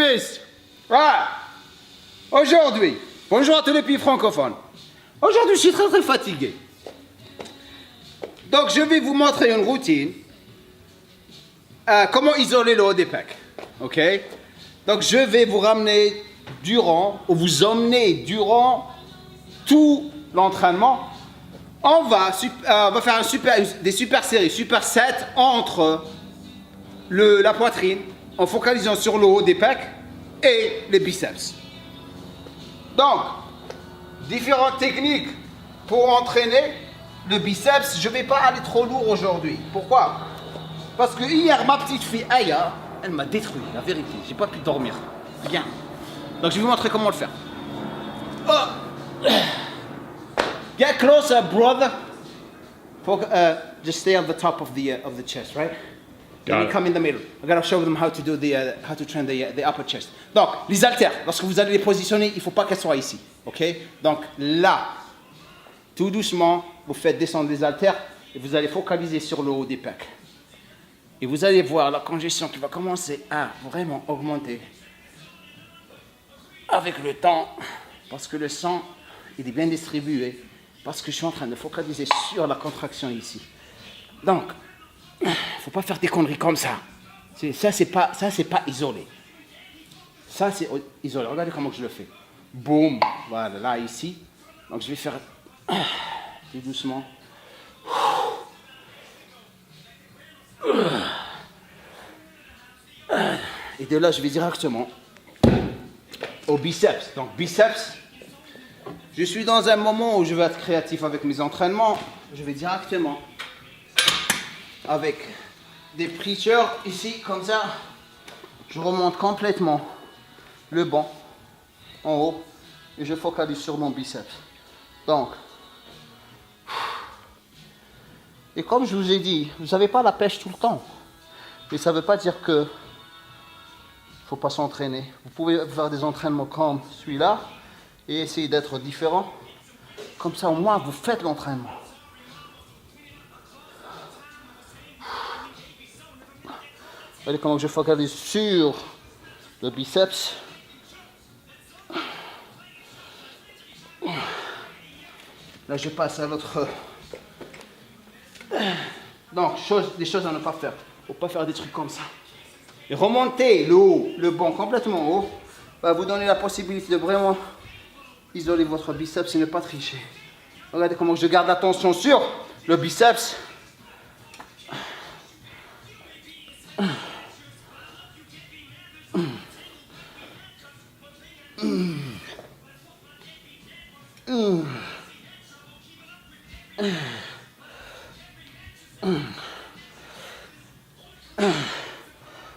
glumistes. Voilà. Aujourd'hui, bonjour à tous les pays francophones. Aujourd'hui, je suis très fatigué. Donc, je vais vous montrer une routine. Comment isoler le haut des pecs. Ok? Donc, je vais vous ramener vous emmener durant tout l'entraînement. On va faire des super séries, super sets entre la poitrine en focalisant sur le haut des pecs et les biceps. Donc, différentes techniques pour entraîner le biceps. Je ne vais pas aller trop lourd aujourd'hui. Pourquoi? Parce que hier, ma petite fille Aya, elle m'a détruit, la vérité. J'ai pas pu dormir. Bien. Donc, je vais vous montrer comment le faire. Oh. Get closer, brother. Just stay on the top of the chest, right? Let me come in the middle. I gotta show them how to do how to train the upper chest. Donc, les haltères, lorsque vous allez les positionner, il ne faut pas qu'elles soient ici, ok? Donc là, tout doucement, vous faites descendre les haltères et vous allez focaliser sur le haut des pecs. Et vous allez voir la congestion qui va commencer à vraiment augmenter avec le temps, parce que le sang, il est bien distribué, parce que je suis en train de focaliser sur la contraction ici. Donc, il ne faut pas faire des conneries comme ça. Ça, c'est pas isolé. Ça, c'est isolé. Regardez comment je le fais. Boum. Voilà, là, ici. Donc, je vais faire tout doucement. Et de là, je vais directement au biceps. Donc, biceps. Je suis dans un moment où je vais être créatif avec mes entraînements. Je vais directement avec des preachers ici, comme ça. Je remonte complètement le banc en haut et je focalise sur mon biceps. Donc, et comme je vous ai dit, vous n'avez pas la pêche tout le temps. Mais ça ne veut pas dire que il ne faut pas s'entraîner. Vous pouvez faire des entraînements comme celui-là et essayer d'être différent. Comme ça, au moins, vous faites l'entraînement. Regardez comment je focalise sur le biceps. Là, je passe à l'autre. Donc, des choses à ne pas faire. Il ne faut pas faire des trucs comme ça. Et remonter le banc complètement haut va vous donner la possibilité de vraiment isoler votre biceps et ne pas tricher. Regardez comment je garde l'attention sur le biceps.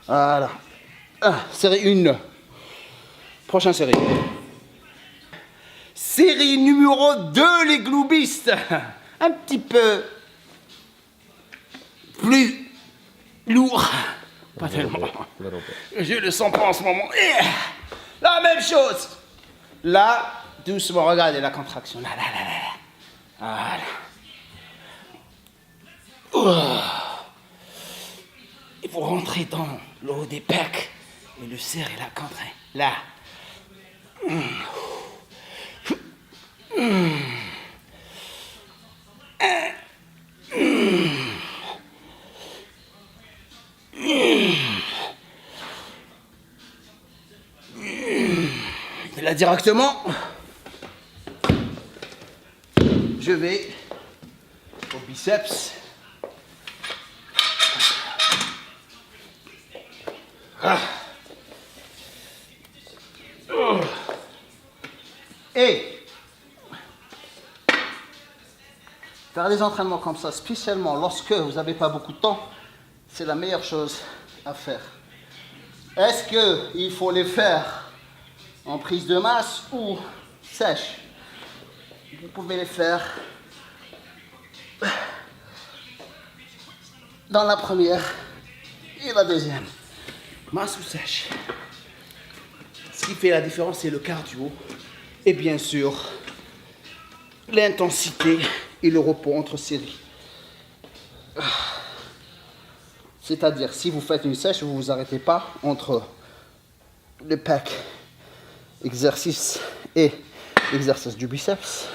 Voilà. Série 1. Prochaine série. Série numéro 2, les gloubistes. Un petit peu plus lourd. Pas tellement. Je le sens pas en ce moment. La même chose. Là, doucement, regardez la contraction. Là. Voilà. Il faut rentrer dans le haut des pecs et le serrer la contrainte. Là. Et là directement, je vais au biceps. Et faire des entraînements comme ça, spécialement lorsque vous n'avez pas beaucoup de temps, c'est la meilleure chose à faire. Est-ce qu'il faut les faire en prise de masse ou sèche? Vous pouvez les faire dans la première et la deuxième. Masse ou sèche. Ce qui fait la différence, c'est le cardio et bien sûr l'intensité et le repos entre séries. C'est-à-dire, si vous faites une sèche, vous ne vous arrêtez pas entre le pec, exercice et exercice du biceps.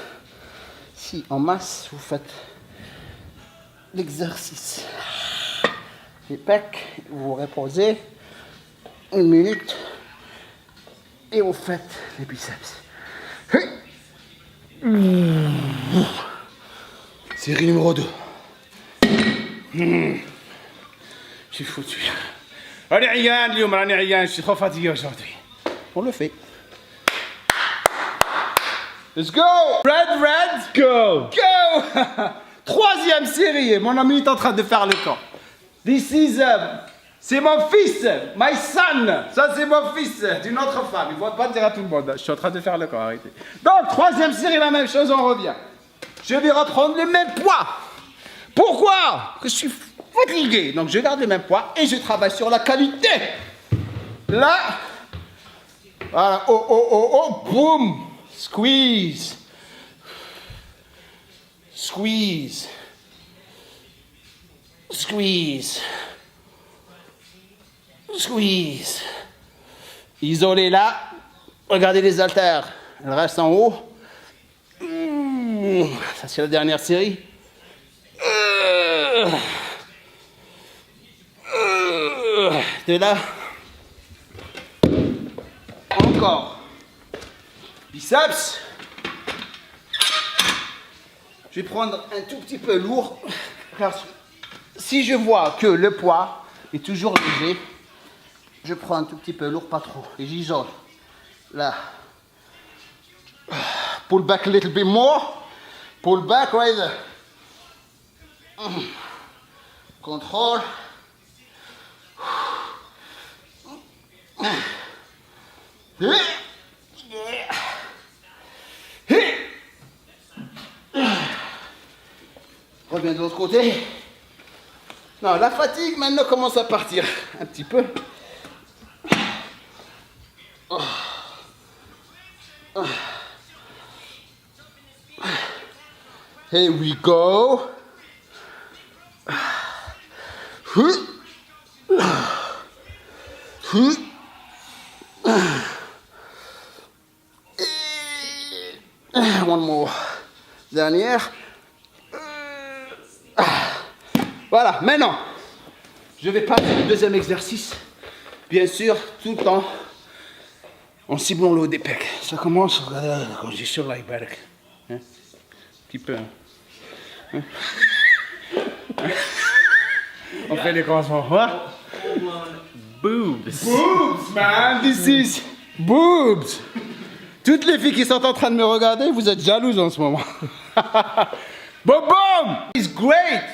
Si en masse, vous faites l'exercice des pecs, vous reposez 1 minute et vous faites les biceps. Série numéro 2. Je suis foutu. راني عيان اليوم راني عيان je suis trop fatigué aujourd'hui. On le fait. Let's go! Red, go! Go! Troisième série, mon ami est en train de faire le camp. This is, c'est mon fils, my son. Ça c'est mon fils d'une autre femme. Il ne faut pas dire à tout le monde. Je suis en train de faire le camp, arrêtez. Donc, troisième série, la même chose, on revient. Je vais reprendre le même poids. Pourquoi? Parce que je suis fatigué. Donc, je garde le même poids et je travaille sur la qualité. Là, voilà, oh, boum. Squeeze. Squeeze. Squeeze. Squeeze. Isolé là. Regardez les haltères. Elles restent en haut. Ça c'est la dernière série. De là. Encore. Biceps. Je vais prendre un tout petit peu lourd. Car si je vois que le poids est toujours léger, je prends un tout petit peu lourd, pas trop. Et j'isole. Là. Pull back a little bit more. Pull back right there. Contrôle. Reviens de l'autre côté. Non, la fatigue maintenant commence à partir un petit peu. Here we go. One more. Dernière. Voilà, maintenant, je vais passer au deuxième exercice. Bien sûr, tout le temps, en ciblant le haut des pecs. Ça commence, quand j'ai sur l'iceberg. Un petit peu. Hein? On fait les commencements. What? Boobs. Boobs, man. This is boobs. Toutes les filles qui sont en train de me regarder, vous êtes jalouses en ce moment. Boom, boom. It's great.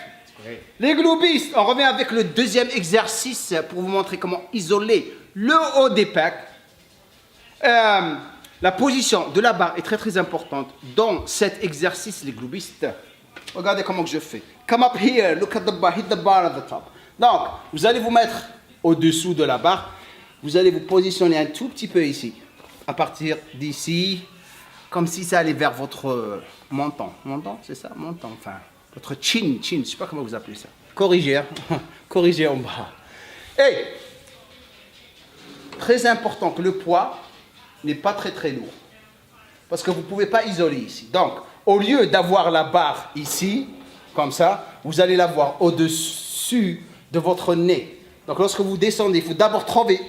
Les globistes, on revient avec le deuxième exercice pour vous montrer comment isoler le haut des pecs. La position de la barre est très très importante dans cet exercice, les globistes. Regardez comment que je fais. Come up here, look at the bar, hit the bar at the top. Donc, vous allez vous mettre au-dessous de la barre. Vous allez vous positionner un tout petit peu ici. À partir d'ici, comme si ça allait vers votre menton. Menton, c'est ça? Menton, enfin, votre chin, je ne sais pas comment vous appelez ça. Corrigez, hein? Corrigez en bas. Et, très important que le poids n'est pas très très lourd. Parce que vous ne pouvez pas isoler ici. Donc, au lieu d'avoir la barre ici, comme ça, vous allez l'avoir au-dessus de votre nez. Donc, lorsque vous descendez, il faut d'abord trouver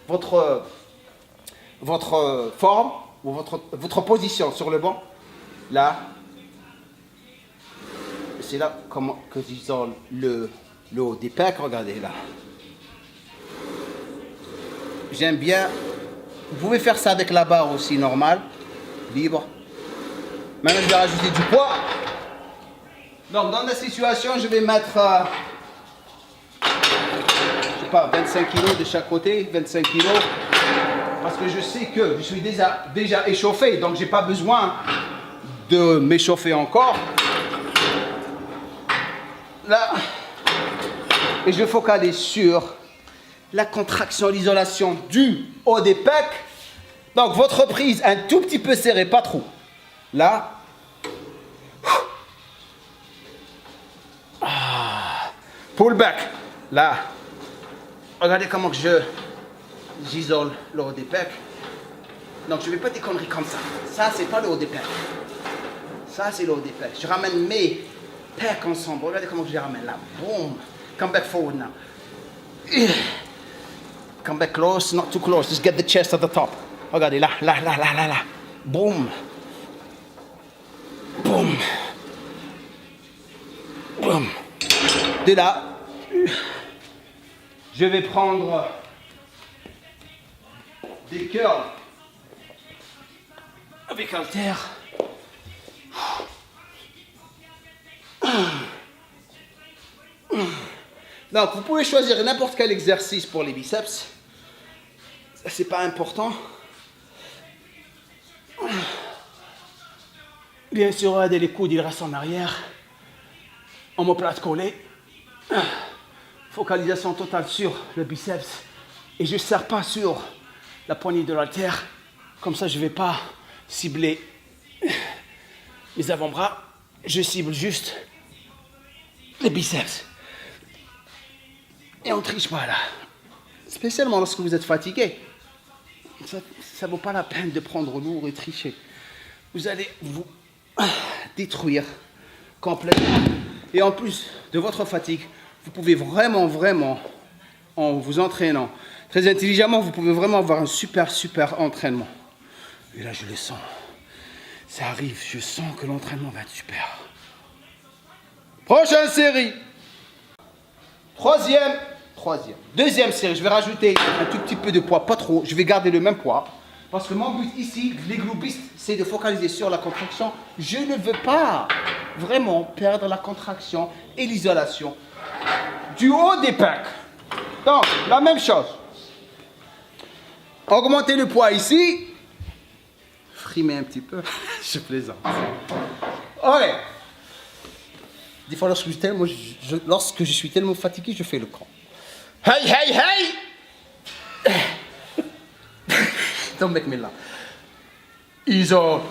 votre forme ou votre position sur le banc. Là. C'est là comment que j'isole le haut des pecs. Regardez là. J'aime bien. Vous pouvez faire ça avec la barre aussi, normal, libre. Maintenant, je vais rajouter du poids. Donc, dans la situation, je vais mettre, je sais pas, 25 kg de chaque côté, 25 kg. Parce que je sais que je suis déjà échauffé, donc j'ai pas besoin de m'échauffer encore. Là, et je focalise sur la contraction, l'isolation du haut des pecs. Donc votre prise un tout petit peu serrée, pas trop. Là. Pull back. Là. Regardez comment que je j'isole le haut des pecs. Donc je ne fais pas des conneries comme ça. Ça, c'est pas le haut des pecs. Ça, c'est le haut des pecs. Je ramène mes pecs ensemble. Regardez comment je les ramène là. Boom. Come back forward now. Come back close, not too close. Just get the chest at the top. Regardez là, là, là, là, là, là. Boom. Boom. Boom. De là, je vais prendre des curls avec halter. Donc, vous pouvez choisir n'importe quel exercice pour les biceps. Ça, c'est pas important. Bien sûr, regardez les coudes, ils restent en arrière. Omoplate collée. Focalisation totale sur le biceps. Et je ne serre pas sur la poignée de l'haltère. Comme ça, je ne vais pas cibler les avant-bras. Je cible juste les biceps. Et on ne triche pas là. Spécialement lorsque vous êtes fatigué. Ça ne vaut pas la peine de prendre lourd et tricher. Vous allez vous détruire complètement. Et en plus de votre fatigue, vous pouvez vraiment, en vous entraînant très intelligemment, vous pouvez vraiment avoir un super entraînement. Et là, je le sens. Ça arrive, je sens que l'entraînement va être super. Prochaine série. Deuxième série, je vais rajouter un tout petit peu de poids, pas trop. Je vais garder le même poids. Parce que mon but ici, les globistes, c'est de focaliser sur la contraction. Je ne veux pas vraiment perdre la contraction et l'isolation du haut des pecs. Donc, la même chose. Augmenter le poids ici. Frimer un petit peu. Je plaisante. Ok. Des fois, lorsque je suis tellement fatigué, je fais le camp. Hey! Don't make me laugh. Iso.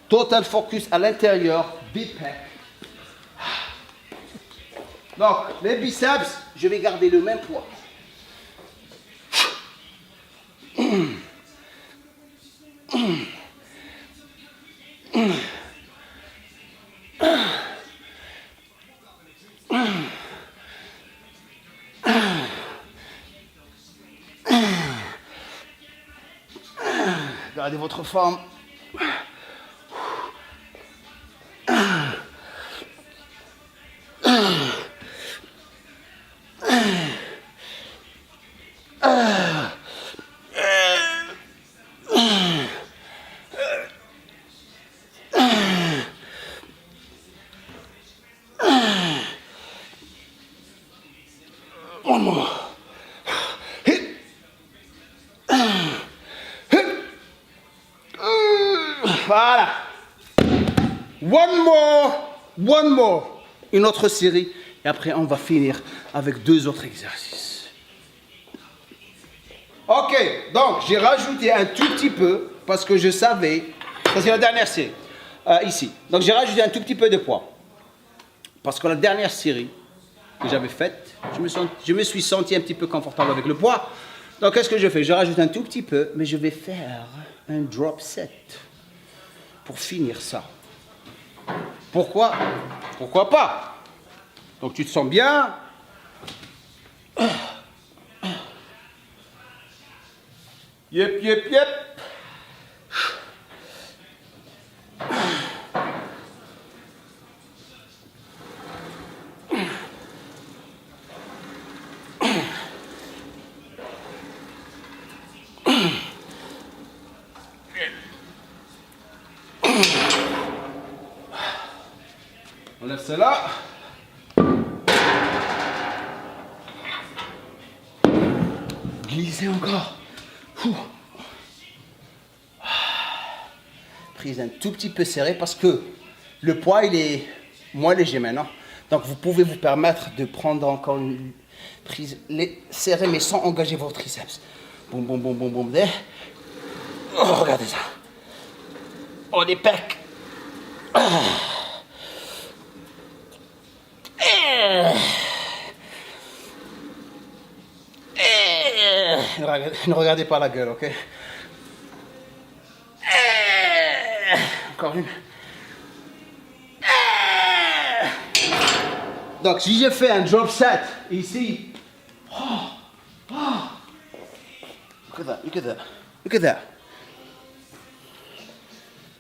Total focus à l'intérieur des pecs. Donc, les biceps, je vais garder le même poids. Gardez votre forme. One more. Hit. Hit. Voilà. One more. Une autre série. Et après, on va finir avec 2 autres exercices. Ok, donc j'ai rajouté un tout petit peu, parce que je savais, ça c'est la dernière série, ici. Donc j'ai rajouté un tout petit peu de poids. Parce que la dernière série que j'avais faite, je me suis senti un petit peu confortable avec le poids. Donc qu'est-ce que je fais? Je rajoute un tout petit peu, mais je vais faire un drop set pour finir ça. Pourquoi? Pourquoi pas? Donc tu te sens bien. Yep. On lève cela. Glissez encore. prise un tout petit peu serrée parce que le poids, il est moins léger maintenant. Donc, vous pouvez vous permettre de prendre encore une prise serrée, mais sans engager vos triceps. Boum, boum, boum, boum, boum. Oh, regardez ça. Oh, des pecs. Ne regardez pas la gueule, ok? Encore une. Donc, si je fais un drop set ici, look at that, look at that, look at that,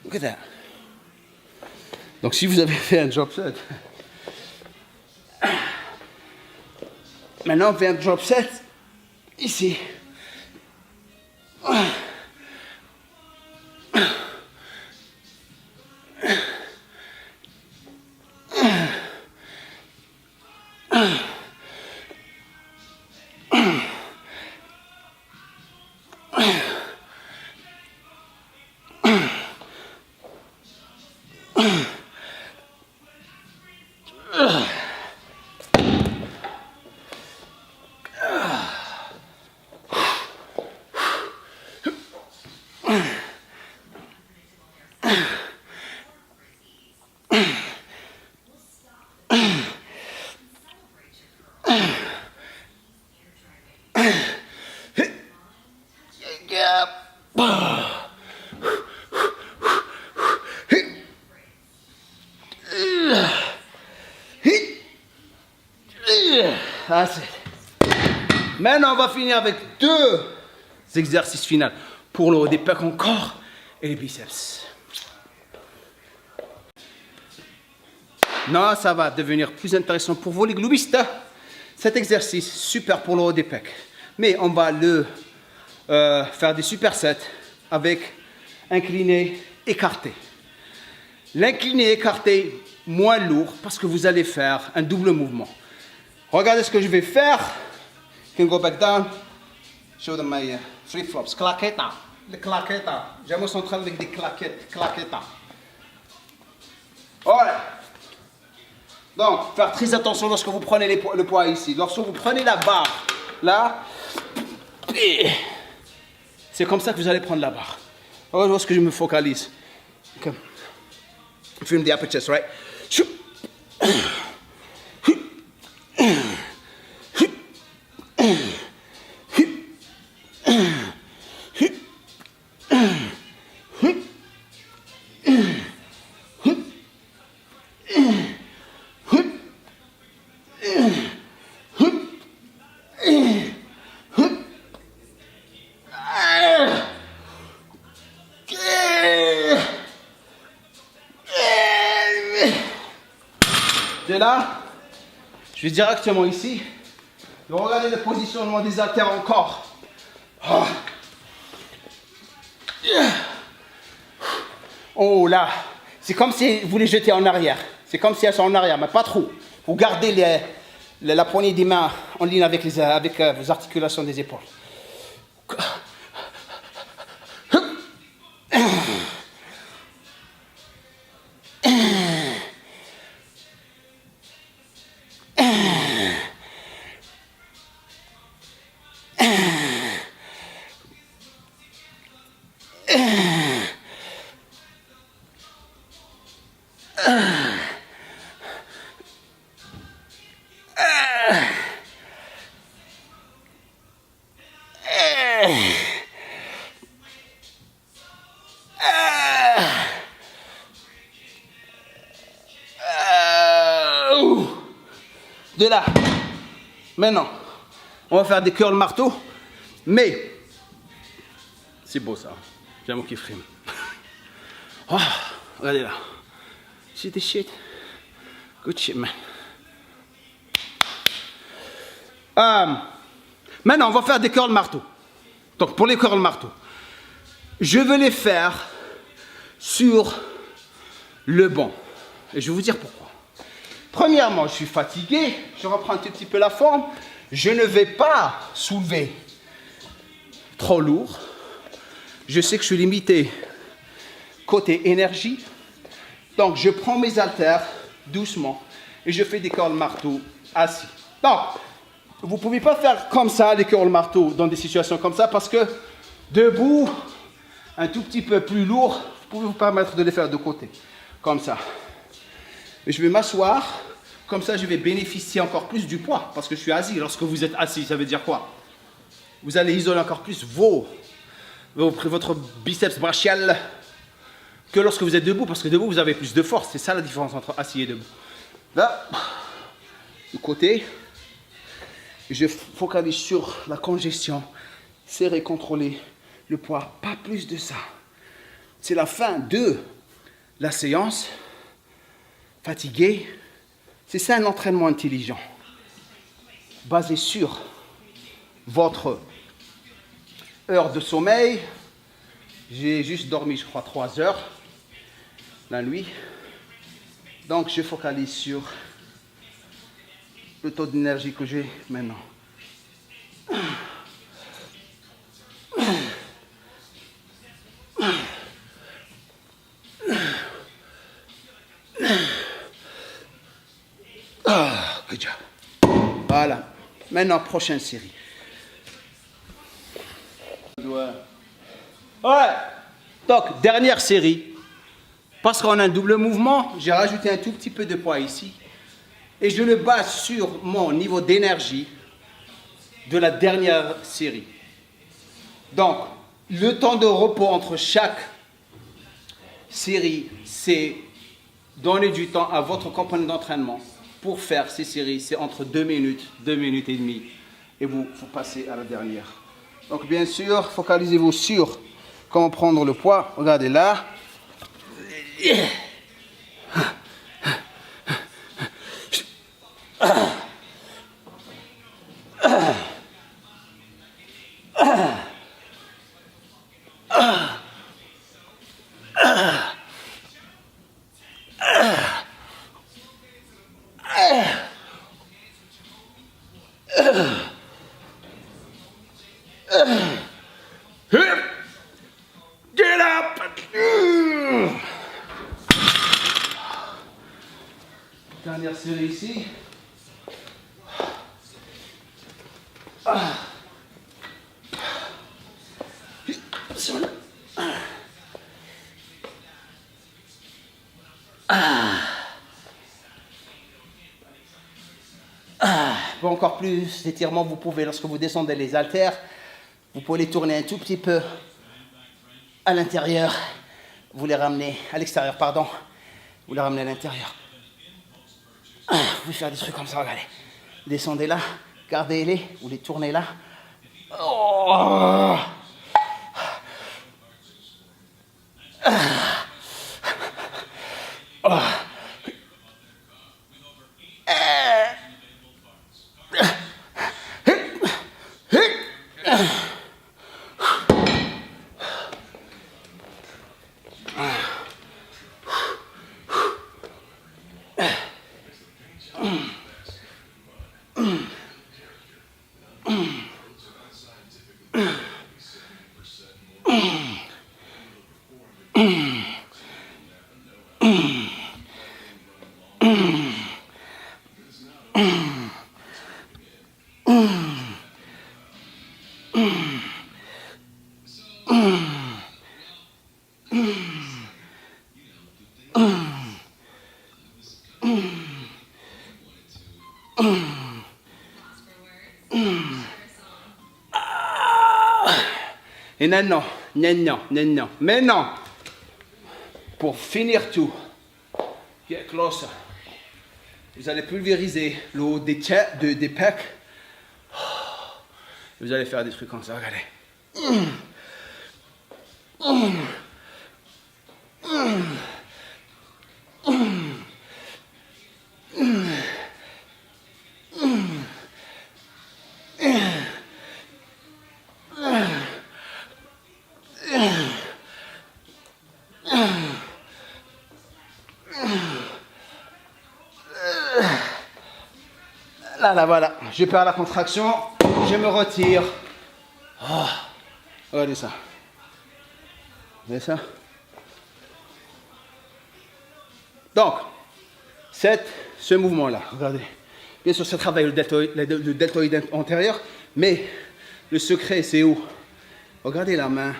look at that. Donc, si vous avez fait un drop set, maintenant on fait un drop set ici. Maintenant, on va finir avec 2 exercices finaux pour le haut des pecs encore et les biceps. Non, ça va devenir plus intéressant pour vous les globistes. Cet exercice, super pour le haut des pecs. Mais on va le faire des supersets avec incliné, écarté. L'incliné écarté, moins lourd parce que vous allez faire un double mouvement. Regardez ce que je vais faire. You can go back down. Show them my flip-flops. Claqueta. Les claqueta. J'aime central avec des claquettes. Claqueta. Voilà. Donc, faire très attention lorsque vous prenez le poids ici. Lorsque vous prenez la barre, là, c'est comme ça que vous allez prendre la barre. Regardez lorsque je me focalise. Okay. Film the upper chest, right? De là, je vais directement ici. Regardez le positionnement des haltères encore. Oh là, c'est comme si vous les jetez en arrière. C'est comme si elles sont en arrière, mais pas trop. Vous gardez la poignée des mains en ligne avec vos articulations des épaules. De là, maintenant, on va faire des curls marteau, mais c'est beau ça, j'aime mon kiff frame. Oh, regardez là, see this shit, good shit man. Maintenant, on va faire des curls marteau. Donc pour les curls marteau, je veux les faire sur le banc, et je vais vous dire pourquoi. Premièrement, je suis fatigué, je reprends un tout petit peu la forme. Je ne vais pas soulever trop lourd. Je sais que je suis limité côté énergie. Donc, je prends mes haltères doucement et je fais des curls marteau assis. Donc, vous ne pouvez pas faire comme ça, les curls marteau, dans des situations comme ça, parce que debout, un tout petit peu plus lourd, vous pouvez vous permettre de les faire de côté, comme ça. Et je vais m'asseoir, comme ça je vais bénéficier encore plus du poids, parce que je suis assis. Lorsque vous êtes assis, ça veut dire quoi? Vous allez isoler encore plus votre biceps brachial que lorsque vous êtes debout, parce que debout vous avez plus de force. C'est ça la différence entre assis et debout. Là, de côté, je focalise sur la congestion, serrer, contrôler le poids, pas plus de ça. C'est la fin de la séance, fatigué. C'est ça un entraînement intelligent, basé sur votre heure de sommeil. J'ai juste dormi, je crois, 3 heures la nuit. Donc, je focalise sur le taux d'énergie que j'ai maintenant. Good job. Voilà. Maintenant, prochaine série. Ouais. Donc, dernière série. Parce qu'on a un double mouvement, j'ai rajouté un tout petit peu de poids ici. Et je le base sur mon niveau d'énergie de la dernière série. Donc, le temps de repos entre chaque série, c'est donner du temps à votre compagnon d'entraînement pour faire ces séries. C'est entre 2 minutes, 2 minutes et demie. Et vous passez à la dernière. Donc, bien sûr, focalisez-vous sur comment prendre le poids. Regardez là. Get up! Dernière série ici. Pour encore plus d'étirement, vous pouvez, lorsque vous descendez les haltères, vous pouvez les tourner un tout petit peu à l'intérieur. Vous les ramenez à l'extérieur, pardon. Vous les ramenez à l'intérieur. Vous pouvez faire des trucs comme ça, regardez. Descendez là, gardez-les, vous les tournez là. Oh. Oh. Et maintenant, maintenant, pour finir tout, get closer. Vous allez pulvériser le haut des pecs. Vous allez faire des trucs comme ça, regardez. Là, voilà. Je perds la contraction. Je me retire. Oh. Regardez ça. Vous voyez ça? Donc, ce mouvement-là, regardez. Bien sûr, ça travaille le deltoïde antérieur, mais le secret, c'est où? Regardez la main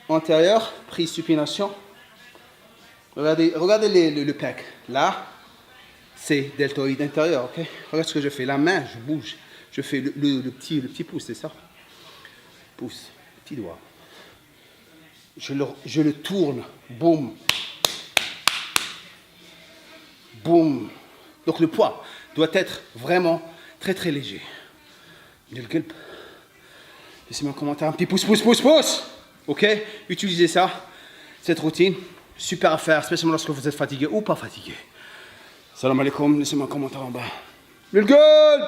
antérieure, prise supination. Regardez le pec. Là, c'est deltoïde intérieur, ok? Regarde ce que je fais. La main, je bouge. Je fais le petit pouce, c'est ça? Pouce, petit doigt. Je le tourne. Boum. Boum. Donc le poids doit être vraiment très très léger. Laissez-moi un commentaire. Un petit pouce, pouce, pouce, pouce. Ok? Utilisez ça. Cette routine. Super à faire, spécialement lorsque vous êtes fatigué ou pas fatigué. Salam alaikum. Laissez-moi un commentaire en bas. Lil Girl!